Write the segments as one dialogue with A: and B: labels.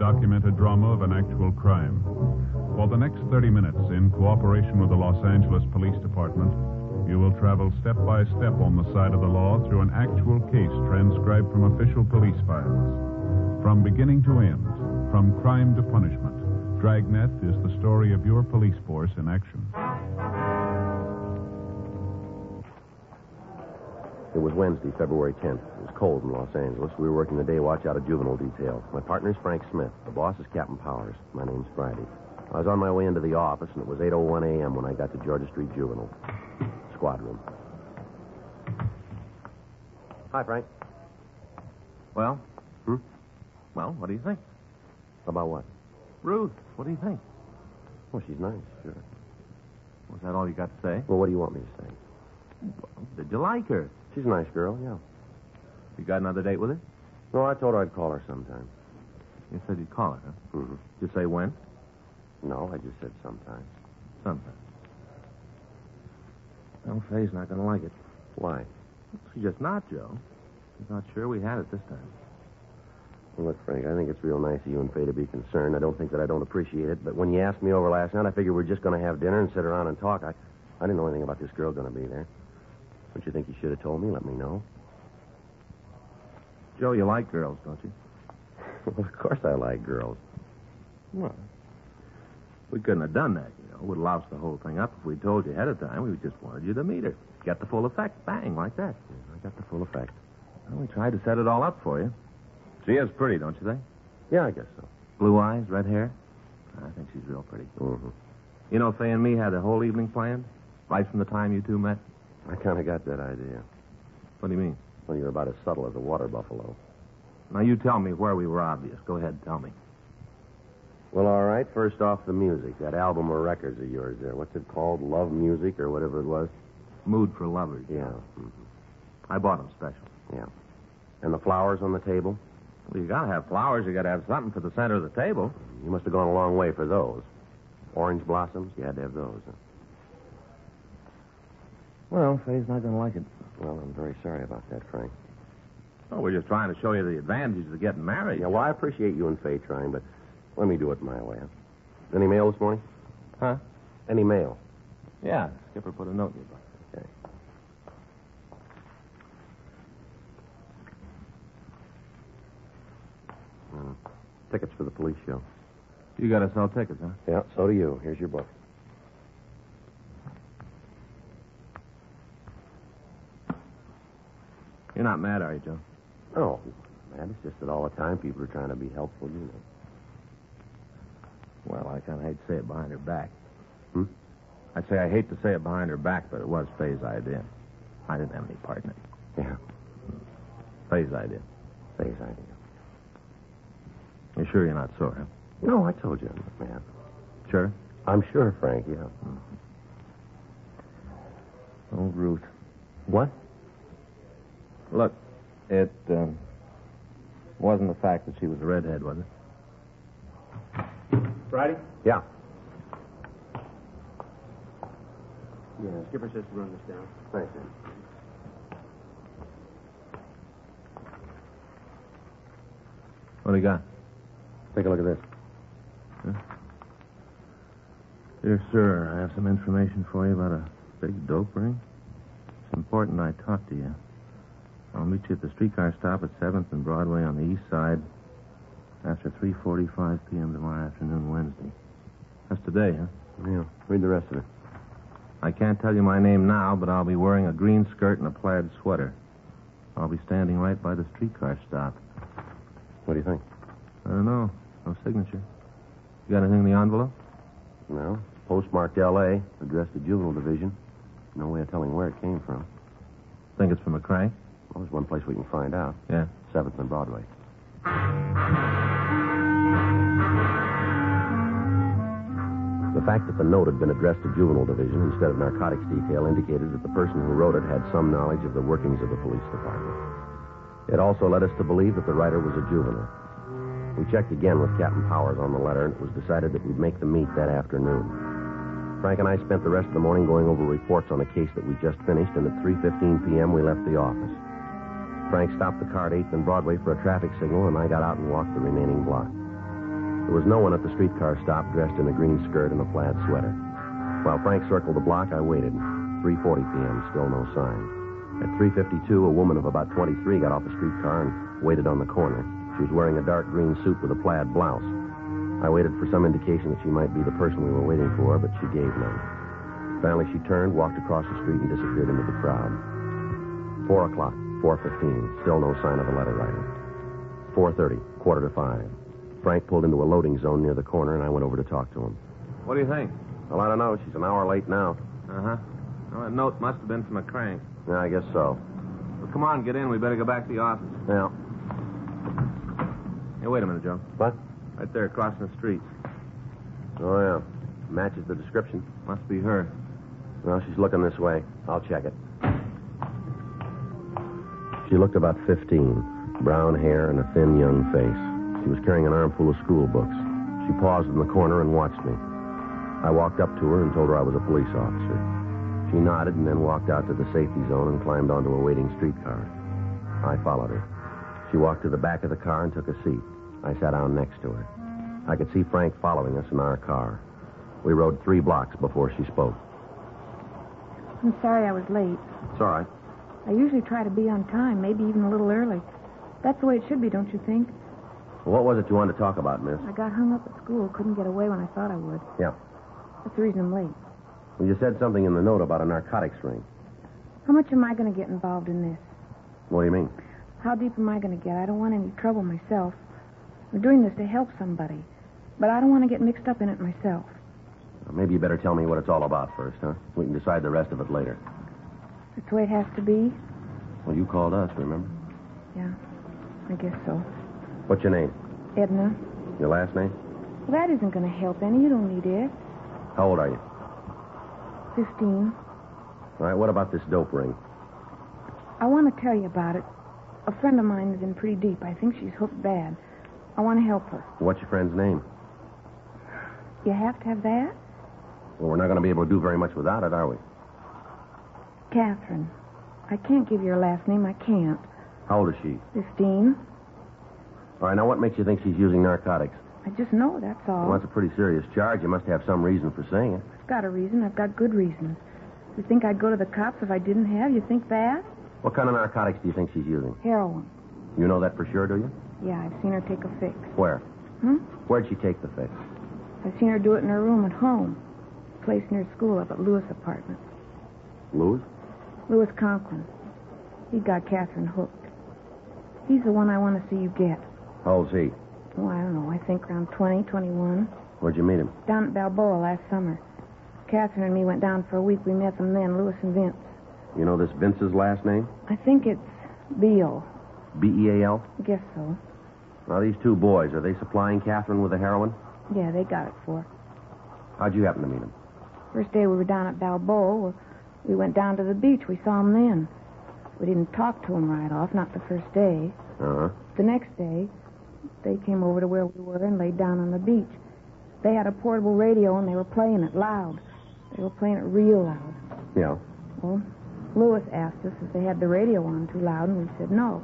A: documented drama of an actual crime. For the next 30 minutes, in cooperation with the Los Angeles Police Department, you will travel step by step on the side of the law through an actual case transcribed from official police files. From beginning to end, from crime to punishment, Dragnet is the story of your police force in action.
B: It was Wednesday, February 10th. It was cold in Los Angeles. We were working the day watch out of juvenile detail. My partner's Frank Smith. The boss is Captain Powers. My name's Friday. I was on my way into the office, and it was 8:01 a.m. when I got to Georgia Street Juvenile. Squad room. Hi, Frank.
C: Well? Well, what do you think?
B: About what?
C: Ruth, what do you think?
B: Well, she's nice, sure.
C: Was that all you got to say?
B: Well, what do you want me to say?
C: Well, did you like her?
B: She's a nice girl, yeah.
C: You got another date with her?
B: No, I told her I'd call her sometime.
C: You said you'd call her, huh?
B: Mm-hmm.
C: Did you say when?
B: No, I just said sometime.
C: Sometime. Well, Faye's not going to like it.
B: Why?
C: She's just not, Joe. She's not sure we had it this time.
B: Well, look, Frank, I think it's real nice of you and Faye to be concerned. I don't think that I don't appreciate it, but when you asked me over last night, I figured we were just going to have dinner and sit around and talk. I didn't know anything about this girl going to be there. Don't you think you should have told me? Let me know.
C: Joe, you like girls, don't you?
B: Well, of course I like girls.
C: Well, we couldn't have done that, you know. Would have loused the whole thing up if we'd told you ahead of time. We just wanted you to meet her. Get the full effect. Bang, like that.
B: Yeah, I got the full effect.
C: Well, we tried to set it all up for you. She is pretty, don't you think?
B: Yeah, I guess so.
C: Blue eyes, red hair. I think she's real pretty.
B: Mm-hmm.
C: You know, Faye and me had the whole evening planned, right from the time you two met.
B: I kind of got that idea.
C: What do you mean?
B: Well, you're about as subtle as a water buffalo.
C: Now, you tell me where we were obvious. Go ahead, tell me.
B: Well, all right. First off, the music. That album of records of yours there. What's it called? Love Music or whatever it was?
C: Mood for Lovers.
B: Yeah. Mm-hmm.
C: I bought them special.
B: Yeah. And the flowers on the table?
C: Well, you got to have flowers. You got to have something for the center of the table.
B: You must have gone a long way for those. Orange blossoms? You had to have those. Huh?
C: Well, Faye's not going to like it.
B: Well, I'm very sorry about that, Frank.
C: Oh, we're just trying to show you the advantages of getting married.
B: Yeah, well, I appreciate you and Faye trying, but let me do it my way. Huh? Any mail this morning?
C: Huh?
B: Any mail?
C: Yeah. Skipper put a note in your book.
B: Okay. Tickets for the police show.
C: You got to sell tickets, huh?
B: Yeah, so do you. Here's your book.
C: You're not mad, are you, Joe?
B: Oh, man, it's just that all the time people are trying to be helpful, you know.
C: Well, I kind of hate to say it behind her back.
B: Hmm?
C: I'd say I hate to say it behind her back, but it was Faye's idea. I didn't have any part in it.
B: Yeah,
C: Faye's idea.
B: Faye's idea.
C: You're sure you're not sore, huh?
B: No, I told you I'm not mad.
C: Sure?
B: I'm sure, Frank, yeah.
C: Mm-hmm. Oh, Ruth.
B: What?
C: Look, it wasn't the fact that she was a redhead, was it?
D: Friday?
B: Yeah.
D: Yeah, Skipper says to run this down.
B: Thanks, man.
C: What do you got?
B: Take a look at this.
C: Huh? Dear sir, I have some information for you about a big dope ring. It's important I talk to you. I'll meet you at the streetcar stop at 7th and Broadway on the east side after 3:45 p.m. tomorrow afternoon, Wednesday. That's today, huh?
B: Yeah, read the rest of it.
C: I can't tell you my name now, but I'll be wearing a green skirt and a plaid sweater. I'll be standing right by the streetcar stop.
B: What do you think?
C: I don't know. No signature. You got anything in the envelope?
B: No. It's postmarked L.A., addressed to Juvenile Division. No way of telling where it came from.
C: Think it's from a crank?
B: Well, there's one place we can find out.
C: Yeah.
B: 7th and Broadway. The fact that the note had been addressed to Juvenile Division instead of Narcotics Detail indicated that the person who wrote it had some knowledge of the workings of the police department. It also led us to believe that the writer was a juvenile. We checked again with Captain Powers on the letter, and it was decided that we'd make the meet that afternoon. Frank and I spent the rest of the morning going over reports on a case that we just finished, and at 3:15 p.m. we left the office. Frank stopped the car at 8th and Broadway for a traffic signal, and I got out and walked the remaining block. There was no one at the streetcar stop dressed in a green skirt and a plaid sweater. While Frank circled the block, I waited. 3:40 p.m., still no sign. At 3:52, a woman of about 23 got off the streetcar and waited on the corner. She was wearing a dark green suit with a plaid blouse. I waited for some indication that she might be the person we were waiting for, but she gave none. Finally, she turned, walked across the street, and disappeared into the crowd. 4 o'clock, 4:15, still no sign of the letter writer. 4:30, 4:45. Frank pulled into a loading zone near the corner, and I went over to talk to him.
C: What do you think?
B: Well, I don't know. She's an hour late now.
C: Uh-huh. Well, that note must have been from a crank.
B: Yeah, I guess so.
C: Well, come on, get in. We better go back to the office.
B: Yeah.
C: Hey, wait a minute, Joe.
B: What?
C: Right there, crossing the street.
B: Oh, yeah. Matches the description.
C: Must be her.
B: Well, she's looking this way. I'll check it. She looked about 15. Brown hair and a thin, young face. She was carrying an armful of school books. She paused in the corner and watched me. I walked up to her and told her I was a police officer. She nodded and then walked out to the safety zone and climbed onto a waiting streetcar. I followed her. She walked to the back of the car and took a seat. I sat down next to her. I could see Frank following us in our car. We rode 3 blocks before she spoke.
E: I'm sorry I was late.
B: It's all right.
E: I usually try to be on time, maybe even a little early. That's the way it should be, don't you think?
B: Well, what was it you wanted to talk about, miss?
E: I got hung up at school, couldn't get away when I thought I would.
B: Yeah.
E: That's the reason I'm late.
B: Well, you said something in the note about a narcotics ring.
E: How much am I going to get involved in this?
B: What do you mean?
E: How deep am I going to get? I don't want any trouble myself. I'm doing this to help somebody, but I don't want to get mixed up in it myself.
B: Well, maybe you better tell me what it's all about first, huh? We can decide the rest of it later.
E: That's the way it has to be?
B: Well, you called us, remember?
E: Yeah, I guess so.
B: What's your name?
E: Edna.
B: Your last name?
E: Well, that isn't going to help any. You don't need it.
B: How old are you?
E: 15.
B: All right, what about this dope ring?
E: I want to tell you about it. A friend of mine is in pretty deep. I think she's hooked bad. I want to help her.
B: What's your friend's name?
E: You have to have that?
B: Well, we're not going to be able to do very much without it, are we?
E: Catherine. I can't give you her last name. I can't.
B: How old is she?
E: 15.
B: All right, now what makes you think she's using narcotics?
E: I just know, that's all.
B: Well, that's a pretty serious charge. You must have some reason for saying it.
E: I've got a reason. I've got good reasons. You think I'd go to the cops if I didn't have? You think that?
B: What kind of narcotics do you think she's using?
E: Heroin.
B: You know that for sure, do you?
E: Yeah, I've seen her take a fix.
B: Where?
E: Hmm?
B: Where'd she take the fix?
E: I've seen her do it in her room at home. A place near school up at Lewis' apartment.
B: Louis?
E: Louis Conklin. He got Catherine hooked. He's the one I want to see you get.
B: How old's he?
E: Oh, I don't know. I think around 20, 21.
B: Where'd you meet him?
E: Down at Balboa last summer. Catherine and me went down for a week. We met them then, Louis and Vince.
B: You know this Vince's last name?
E: I think it's Beal.
B: B-E-A-L?
E: I guess so.
B: Now, these 2 boys, are they supplying Catherine with the heroin?
E: Yeah, they got it for her.
B: How'd you happen to meet him?
E: First day we were down at Balboa, we went down to the beach. We saw him then. We didn't talk to him right off, not the first day.
B: Uh-huh.
E: The next day, they came over to where we were and laid down on the beach. They had a portable radio, and they were playing it loud. They were playing it real loud.
B: Yeah.
E: Well, Louis asked us if they had the radio on too loud, and we said no.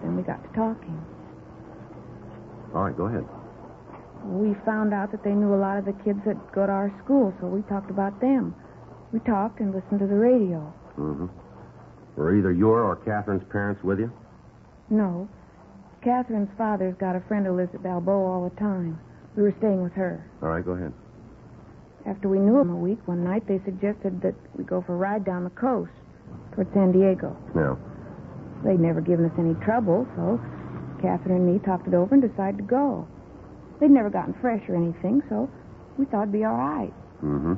E: Then we got to talking.
B: All right, go ahead.
E: We found out that they knew a lot of the kids that go to our school, so we talked about them. We talked and listened to the radio.
B: Mm-hmm. Were either your or Catherine's parents with you?
E: No. Catherine's father's got a friend who lives at Balboa all the time. We were staying with her.
B: All right, go ahead.
E: After we knew them a week, one night they suggested that we go for a ride down the coast toward San Diego.
B: Yeah.
E: They'd never given us any trouble, so Catherine and me talked it over and decided to go. They'd never gotten fresh or anything, so we thought it'd be all right.
B: Mm-hmm.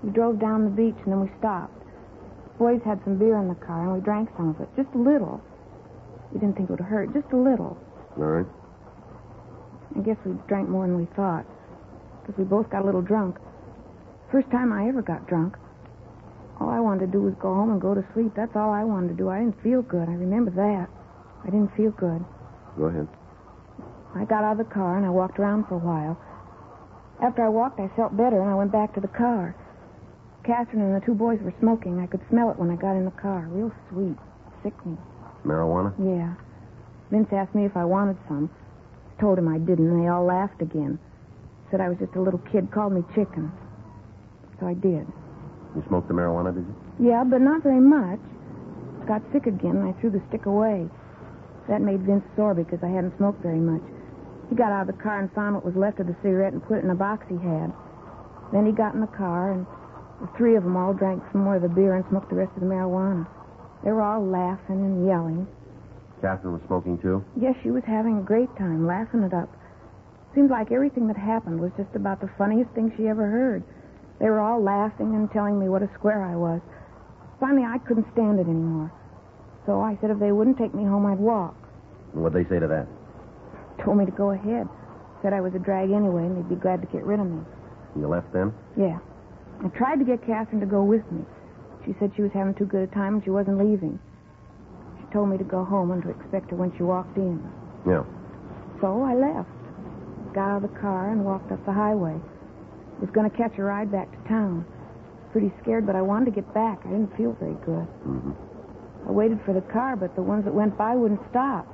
E: We drove down the beach, and then we stopped. Boys had some beer in the car, and we drank some of it, just a little. We didn't think it would hurt, just a little.
B: All right.
E: I guess we drank more than we thought, because we both got a little drunk. First time I ever got drunk. All I wanted to do was go home and go to sleep. That's all I wanted to do. I didn't feel good. I remember that. I didn't feel good.
B: Go ahead.
E: I got out of the car, and I walked around for a while. After I walked, I felt better, and I went back to the car. Catherine and the 2 boys were smoking. I could smell it when I got in the car. Real sweet. Sickening.
B: Marijuana?
E: Yeah. Vince asked me if I wanted some. Told him I didn't, and they all laughed again. Said I was just a little kid, called me chicken. So I did.
B: You smoked the marijuana, did you?
E: Yeah, but not very much. Got sick again, and I threw the stick away. That made Vince sore because I hadn't smoked very much. He got out of the car and found what was left of the cigarette and put it in a box he had. Then he got in the car, and the three of them all drank some more of the beer and smoked the rest of the marijuana. They were all laughing and yelling.
B: Catherine was smoking, too?
E: Yes, she was having a great time, laughing it up. Seemed like everything that happened was just about the funniest thing she ever heard. They were all laughing and telling me what a square I was. Finally, I couldn't stand it anymore. So I said if they wouldn't take me home, I'd walk.
B: And what'd they say to that?
E: Told me to go ahead. Said I was a drag anyway, and they'd be glad to get rid of me.
B: You left then?
E: Yeah. I tried to get Catherine to go with me. She said she was having too good a time and she wasn't leaving. She told me to go home and to expect her when she walked in.
B: Yeah.
E: So I left. Got out of the car and walked up the highway. Was going to catch a ride back to town. Pretty scared, but I wanted to get back. I didn't feel very good.
B: Mm-hmm.
E: I waited for the car, but the ones that went by wouldn't stop.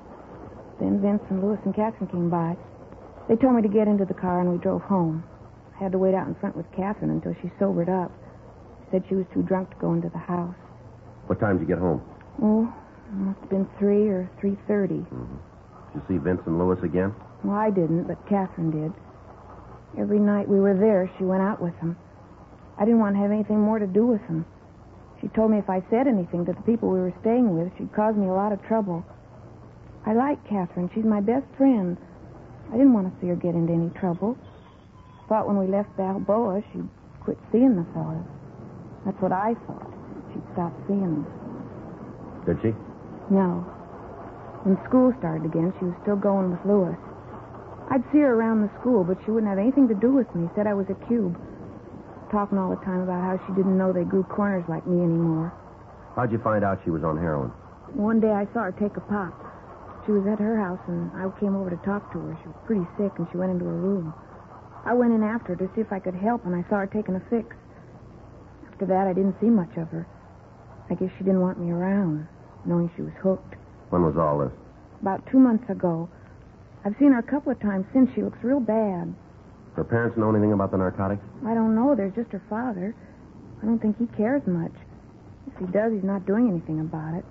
E: Then Vince and Louis and Catherine came by. They told me to get into the car, and we drove home. I had to wait out in front with Catherine until she sobered up. She said she was too drunk to go into the house.
B: What time did you get home?
E: Oh, it must have been 3 or 3:30.
B: Mm-hmm. Did you see Vince and Louis again?
E: Well, I didn't, but Catherine did. Every night we were there, she went out with them. I didn't want to have anything more to do with them. She told me if I said anything to the people we were staying with, she'd cause me a lot of trouble. I like Catherine. She's my best friend. I didn't want to see her get into any trouble. Thought when we left Balboa, she'd quit seeing the fellas. That's what I thought. She'd stop seeing them.
B: Did she?
E: No. When school started again, she was still going with Louis. I'd see her around the school, but she wouldn't have anything to do with me. Said I was a cube. Talking all the time about how she didn't know they grew corners like me anymore.
B: How'd you find out she was on heroin?
E: One day I saw her take a pop. She was at her house, and I came over to talk to her. She was pretty sick, and she went into her room. I went in after her to see if I could help, and I saw her taking a fix. After that, I didn't see much of her. I guess she didn't want me around, knowing she was hooked.
B: When was all this?
E: About 2 months ago. I've seen her a couple of times since. She looks real bad.
B: Her parents know anything about the narcotics?
E: I don't know. There's just her father. I don't think he cares much. If he does, he's not doing anything about it.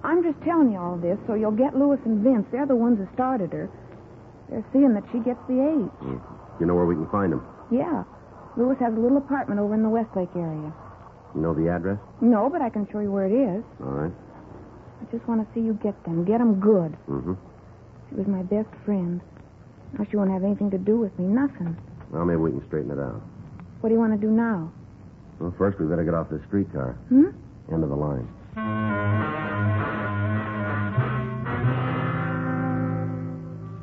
E: I'm just telling you all this so you'll get Louis and Vince. They're the ones that started her. They're seeing that she gets the H.
B: You know where we can find them?
E: Yeah. Louis has a little apartment over in the Westlake area.
B: You know the address?
E: No, but I can show you where it is.
B: All right.
E: I just want to see you get them. Get them good.
B: Mm-hmm.
E: She was my best friend. Now she won't have anything to do with me. Nothing.
B: Well, maybe we can straighten it out.
E: What do you want to do now?
B: Well, first we better get off this streetcar. End of the line.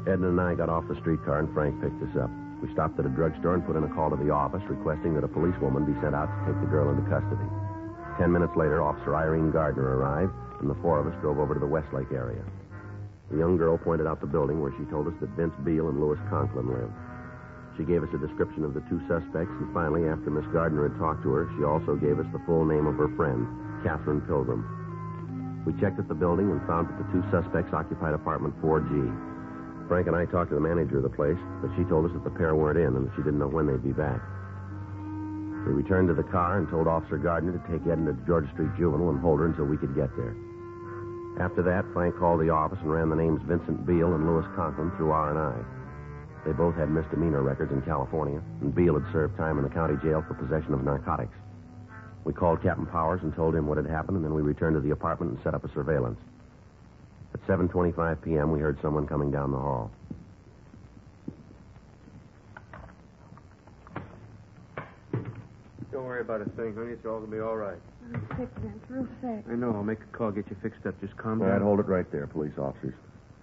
B: Edna and I got off the streetcar, and Frank picked us up. We stopped at a drugstore and put in a call to the office requesting that a policewoman be sent out to take the girl into custody. 10 minutes later, Officer Irene Gardner arrived, and the four of us drove over to the Westlake area. The young girl pointed out the building where she told us that Vince Beale and Louis Conklin lived. She gave us a description of the two suspects, and finally, after Miss Gardner had talked to her, she also gave us the full name of her friend, Catherine Pilgrim. We checked at the building and found that the two suspects occupied apartment 4G. Frank and I talked to the manager of the place, but she told us that the pair weren't in and that she didn't know when they'd be back. We returned to the car and told Officer Gardner to take Edna to Georgia Street Juvenile and hold her until we could get there. After that, Frank called the office and ran the names Vincent Beale and Louis Conklin through R&I. They both had misdemeanor records in California, and Beale had served time in the county jail for possession of narcotics. We called Captain Powers and told him what had happened, and then we returned to the apartment and set up a surveillance. At 7:25 p.m., we heard someone coming down the hall.
D: Don't worry about a thing, honey. It's all going to be all right.
E: I'm sick, Vince. Real sick.
D: I know. I'll make a call, get you fixed up. Just calm
B: All
D: down.
B: right, hold it right there, police officers.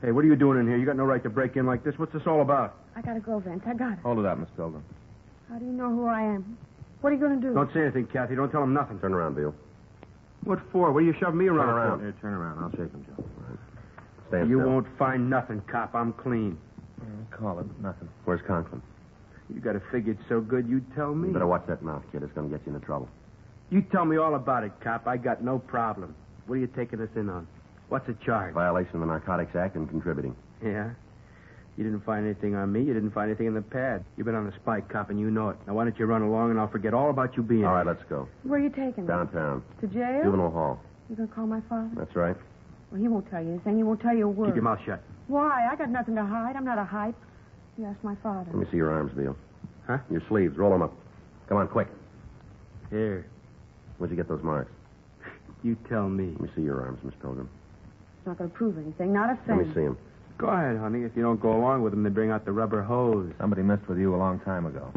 D: Hey, what are you doing in here? You got no right to break in like this. What's this all about?
E: I gotta go, Vince. I got it.
C: Hold it up, Miss Pilgrim.
E: How do you know who I am? What are you going to do?
D: Don't say anything, Kathy. Don't tell him nothing.
B: Turn around, Beale.
D: What for? What are you shoving me around
B: Turn around.
D: for?
C: Here, turn around. I'll shake him, Joe.
B: Stand
D: You
B: still.
D: won't find nothing, cop. I'm clean.
C: Call it. Nothing.
B: Where's Conklin?
D: You got it figured so good, you'd tell me.
B: You better watch that mouth, kid. It's going to get you into trouble.
D: You tell me all about it, cop. I got no problem. What are you taking us in on? What's the charge?
B: Violation of the Narcotics Act and contributing.
D: Yeah? You didn't find anything on me. You didn't find anything in the pad. You've been on the spy cop, and you know it. Now, why don't you run along, and I'll forget all about you being
B: All right,
D: here.
B: let's go.
E: Where are you taking me?
B: Downtown.
E: To jail?
B: Juvenile hall.
E: You gonna call my father?
B: That's right.
E: Well, he won't tell you anything. He won't tell you a word.
D: Keep your mouth shut.
E: Why? I got nothing to hide. I'm not a hype. You ask my father.
B: Let me see your arms, Beale.
D: Huh?
B: Your sleeves. Roll them up. Come on, quick.
D: Here.
B: Where'd you get those marks?
D: You tell me.
B: Let me see your arms, Miss Pilgrim.
E: It's not gonna prove anything. Not a thing.
B: Let me see them.
D: Go ahead, honey. If you don't go along with them, they bring out the rubber hose.
C: Somebody messed with you a long time ago.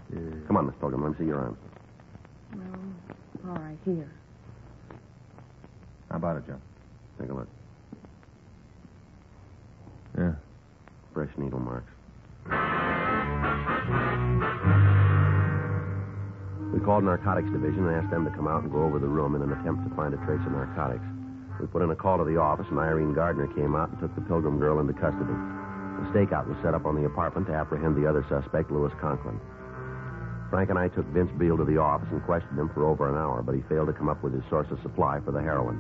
B: Come on, Miss Pilgrim. Let me see your arms.
E: Well, all right, here.
C: How about it, Joe?
B: Take a look.
C: Yeah.
B: Fresh needle marks. We called Narcotics Division and asked them to come out and go over the room in an attempt to find a trace of narcotics. We put in a call to the office, and Irene Gardner came out and took the Pilgrim girl into custody. A stakeout was set up on the apartment to apprehend the other suspect, Lewis Conklin. Frank and I took Vince Beale to the office and questioned him for over an hour, but he failed to come up with his source of supply for the heroin.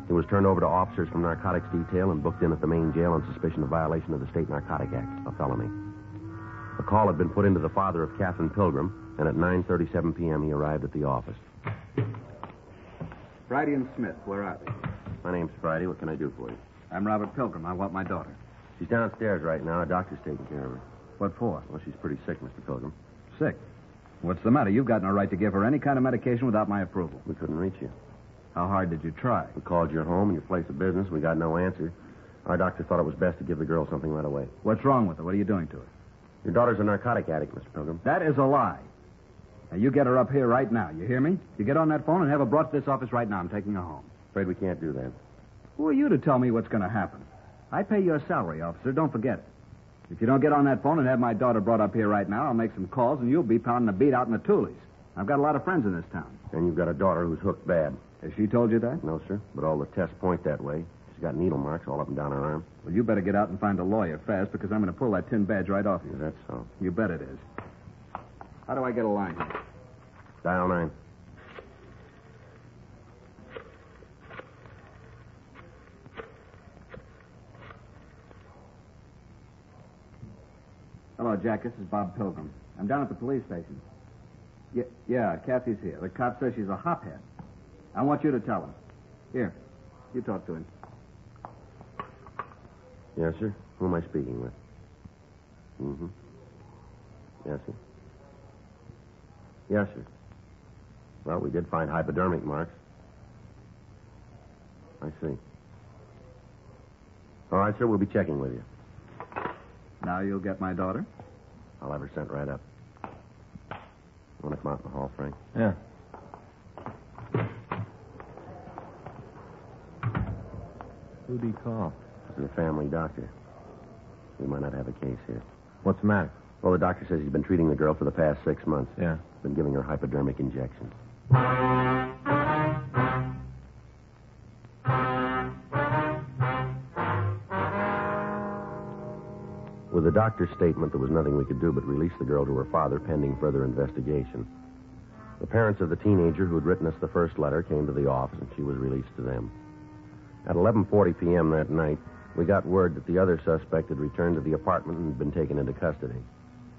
B: He was turned over to officers from Narcotics Detail and booked in at the main jail on suspicion of violation of the State Narcotic Act, a felony. A call had been put into the father of Catherine Pilgrim, and at 9:37 p.m. he arrived at the office.
F: Friday and Smith, where are they?
B: My name's Friday. What can I do for you?
F: I'm Robert Pilgrim. I want my daughter.
B: She's downstairs right now. A doctor's taking care of her.
F: What for?
B: Well, she's pretty sick, Mr. Pilgrim.
F: Sick. What's the matter? You've got no right to give her any kind of medication without my approval.
B: We couldn't reach you.
F: How hard did you try?
B: We called your home and your place of business. We got no answer. Our doctor thought it was best to give the girl something right away.
F: What's wrong with her? What are you doing to her?
B: Your daughter's a narcotic addict, Mr. Pilgrim.
F: That is a lie. Now, you get her up here right now. You hear me? You get on that phone and have her brought to this office right now. I'm taking her home.
B: Afraid we can't do that.
F: Who are you to tell me what's going to happen? I pay your salary, officer. Don't forget it. If you don't get on that phone and have my daughter brought up here right now, I'll make some calls and you'll be pounding the beat out in the Toolies. I've got a lot of friends in this town.
B: And you've got a daughter who's hooked bad.
F: Has she told you that?
B: No, sir. But all the tests point that way. She's got needle marks all up and down her arm.
F: Well, you better get out and find a lawyer fast because I'm going to pull that tin badge right off you.
B: That's so.
F: You bet it is. How do I get a line here?
B: Dial 9.
F: Hello, Jack. This is Bob Pilgrim. I'm down at the police station. Yeah, Kathy's here. The cop says she's a hophead. I want you to tell him. Here, you talk to him.
B: Yes, sir. Who am I speaking with? Mm-hmm. Yes, sir. Yes, sir. Well, we did find hypodermic marks. I see. All right, sir. We'll be checking with you.
F: Now you'll get my daughter?
B: I'll have her sent right up. Want to come out in the hall, Frank?
C: Yeah. Who'd he call?
B: This is a family doctor. We might not have a case here.
C: What's the matter?
B: Well, the doctor says he's been treating the girl for the past 6 months.
C: Yeah.
B: Been giving her hypodermic injections. With the doctor's statement, there was nothing we could do but release the girl to her father pending further investigation. The parents of the teenager who had written us the first letter came to the office, and she was released to them. At 11:40 p.m. that night, we got word that the other suspect had returned to the apartment and had been taken into custody.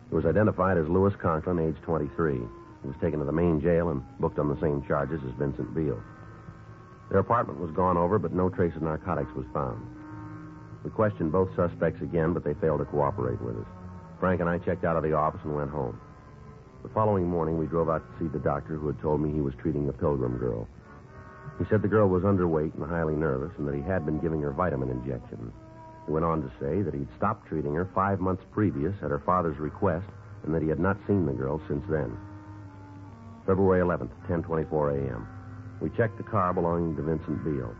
B: He was identified as Lewis Conklin, age 23. He was taken to the main jail and booked on the same charges as Vincent Beale. Their apartment was gone over, but no trace of narcotics was found. We questioned both suspects again, but they failed to cooperate with us. Frank and I checked out of the office and went home. The following morning, we drove out to see the doctor who had told me he was treating the Pilgrim girl. He said the girl was underweight and highly nervous and that he had been giving her vitamin injections. He went on to say that he'd stopped treating her 5 months previous at her father's request and that he had not seen the girl since then. February 11th, 10:24 a.m. We checked the car belonging to Vincent Beale.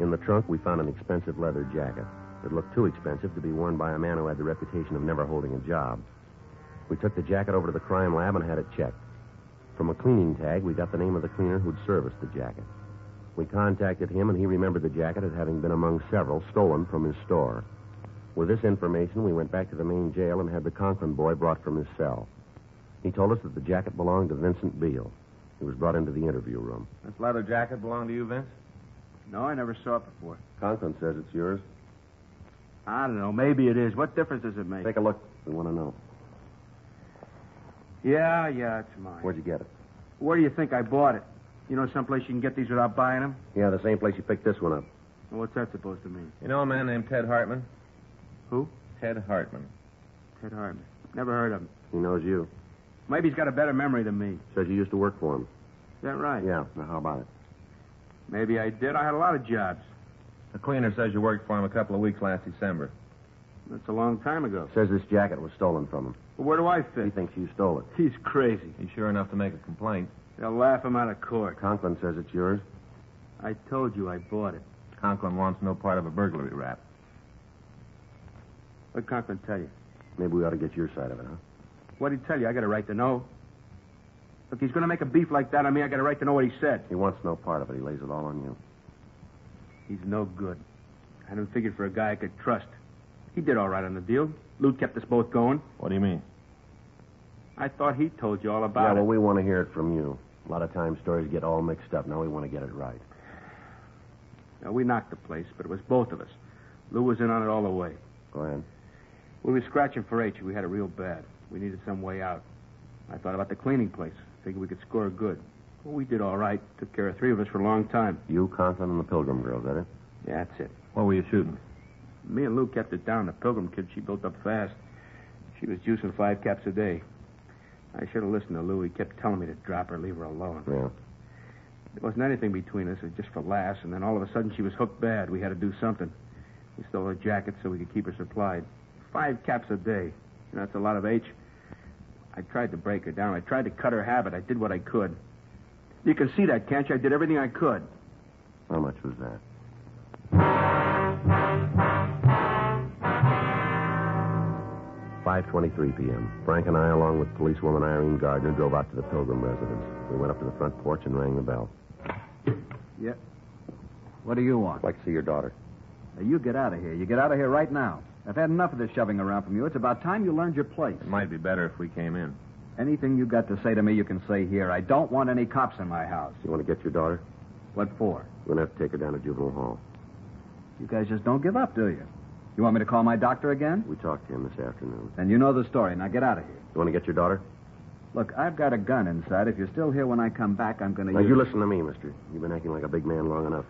B: In the trunk, we found an expensive leather jacket. It looked too expensive to be worn by a man who had the reputation of never holding a job. We took the jacket over to the crime lab and had it checked. From a cleaning tag, we got the name of the cleaner who'd serviced the jacket. We contacted him, and he remembered the jacket as having been among several stolen from his store. With this information, we went back to the main jail and had the Conklin boy brought from his cell. He told us that the jacket belonged to Vincent Beale. He was brought into the interview room.
C: This leather jacket belong to you, Vince?
D: No, I never saw it before.
B: Conklin says it's yours.
D: I don't know. Maybe it is. What difference does it make?
B: Take a look. We want to know.
D: Yeah, it's mine.
B: Where'd you get it?
D: Where do you think I bought it? You know someplace you can get these without buying them?
B: Yeah, the same place you picked this one up.
D: Well, what's that supposed to mean?
C: You know a man named Ted Hartman?
D: Who?
C: Ted Hartman.
D: Ted Hartman. Never heard of him.
B: He knows you.
D: Maybe he's got a better memory than me.
B: Says you used to work for him.
D: Is that right?
B: Yeah. Now, how about it?
D: Maybe I did. I had a lot of jobs.
C: The cleaner says you worked for him a couple of weeks last December.
D: That's a long time ago.
B: Says this jacket was stolen from him.
D: Well, where do I
B: He
D: fit?
B: thinks you stole it.
D: He's crazy.
C: He's sure enough to make a complaint.
D: They'll laugh him out of court.
B: Conklin says it's yours.
D: I told you I bought it.
C: Conklin wants no part of a burglary rap.
D: What'd Conklin tell you?
B: Maybe we ought to get your side of it, huh?
D: What'd he tell you? I got a right to know. Look, he's going to make a beef like that on me. I got a right to know what he said.
B: He wants no part of it. He lays it all on you.
D: He's no good. I hadn't figured for a guy I could trust. He did all right on the deal. Loot kept us both going.
C: What do you mean?
D: I thought he told you all
B: Yeah,
D: about
B: well,
D: it.
B: we want to hear it from you. A lot of times stories get all mixed up. Now we want to get it right.
D: Now, we knocked the place, but it was both of us. Lou was in on it all the way.
B: Go ahead.
D: We were scratching for H. We had it real bad. We needed some way out. I thought about the cleaning place. Figured we could score good. Well, we did all right. Took care of three of us for a long time.
B: You, Conklin, and the Pilgrim girl, is that it?
D: Yeah, that's it.
C: What were you shooting?
D: Me and Lou kept it down. The Pilgrim kid, she built up fast. She was juicing 5 caps a day. I should have listened to Lou. He kept telling me to drop her, leave her alone.
B: Yeah.
D: There wasn't anything between us. It was just for laughs, and then all of a sudden she was hooked bad. We had to do something. We stole her jacket so we could keep her supplied. 5 caps a day. You know, that's a lot of H. I tried to break her down. I tried to cut her habit. I did what I could. You can see that, can't you? I did everything I could.
B: How much was that? "5:23 p.m. Frank and I, along with policewoman Irene Gardner, drove out to the Pilgrim residence. We went up to the front porch and rang the bell.
F: Yeah. What do you want?
B: I'd like to see your daughter.
F: Now, you get out of here. You get out of here right now. I've had enough of this shoving around from you. It's about time you learned your place.
C: It might be better if we came in.
F: Anything you got to say to me, you can say here. I don't want any cops in my house.
B: You want to get your daughter?
F: What for?
B: We're going to have to take her down to juvenile hall.
F: You guys just don't give up, do you? You want me to call my doctor again?
B: We talked to him this afternoon.
F: Then you know the story. Now get out of here.
B: You want to get your daughter?
F: Look, I've got a gun inside. If you're still here when I come back, I'm going to
B: Now,
F: use...
B: you listen to me, mister. You've been acting like a big man long enough.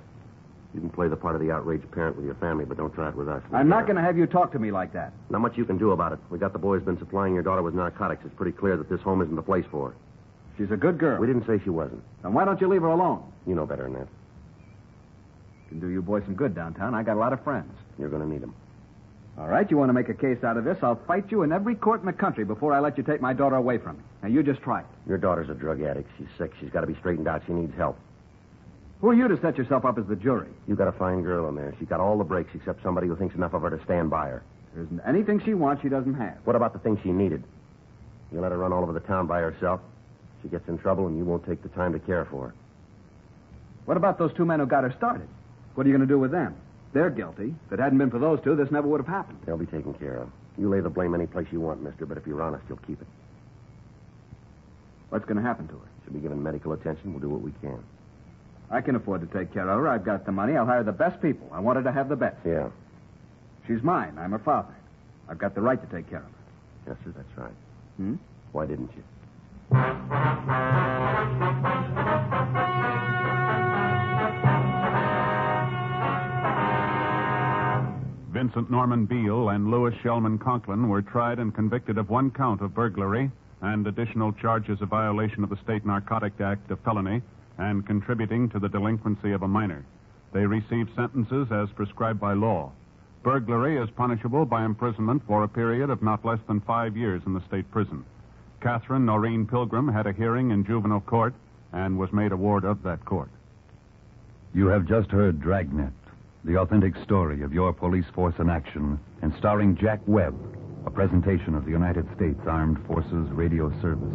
B: You can play the part of the outraged parent with your family, but don't try it with us.
F: I'm not going to have you talk to me like that.
B: Not much you can do about it. We got the boys been supplying your daughter with narcotics. It's pretty clear that this home isn't the place for her.
F: She's a good girl.
B: We didn't say she wasn't.
F: Then why don't you leave her alone?
B: You know better than that.
F: Can do you boys some good downtown. I got a lot of friends.
B: You're going to need them.
F: All right, you want to make a case out of this? I'll fight you in every court in the country before I let you take my daughter away from me. Now, you just try it.
B: Your daughter's a drug addict. She's sick. She's got to be straightened out. She needs help.
F: Who are you to set yourself up as the jury?
B: You got a fine girl in there. She's got all the breaks except somebody who thinks enough of her to stand by her.
F: There isn't anything she wants she doesn't have.
B: What about the things she needed? You let her run all over the town by herself. She gets in trouble, and you won't take the time to care for her.
F: What about those 2 men who got her started? What are you going to do with them? They're guilty. If it hadn't been for those 2, this never would have happened.
B: They'll be taken care of. You lay the blame any place you want, mister, but if you're honest, you'll keep it.
F: What's going to happen to her?
B: She'll be given medical attention. We'll do what we can.
F: I can afford to take care of her. I've got the money. I'll hire the best people. I want her to have the best.
B: Yeah.
F: She's mine. I'm her father. I've got the right to take care of her.
B: Yes, sir, that's right.
F: Hmm?
B: Why didn't you?
A: Vincent Norman Beale and Louis Shellman Conklin were tried and convicted of 1 count of burglary and additional charges of violation of the State Narcotic Act of felony and contributing to the delinquency of a minor. They received sentences as prescribed by law. Burglary is punishable by imprisonment for a period of not less than 5 years in the state prison. Catherine Noreen Pilgrim had a hearing in juvenile court and was made a ward of that court.
G: You have just heard Dragnet, the authentic story of your police force in action, and starring Jack Webb, a presentation of the United States Armed Forces Radio Service.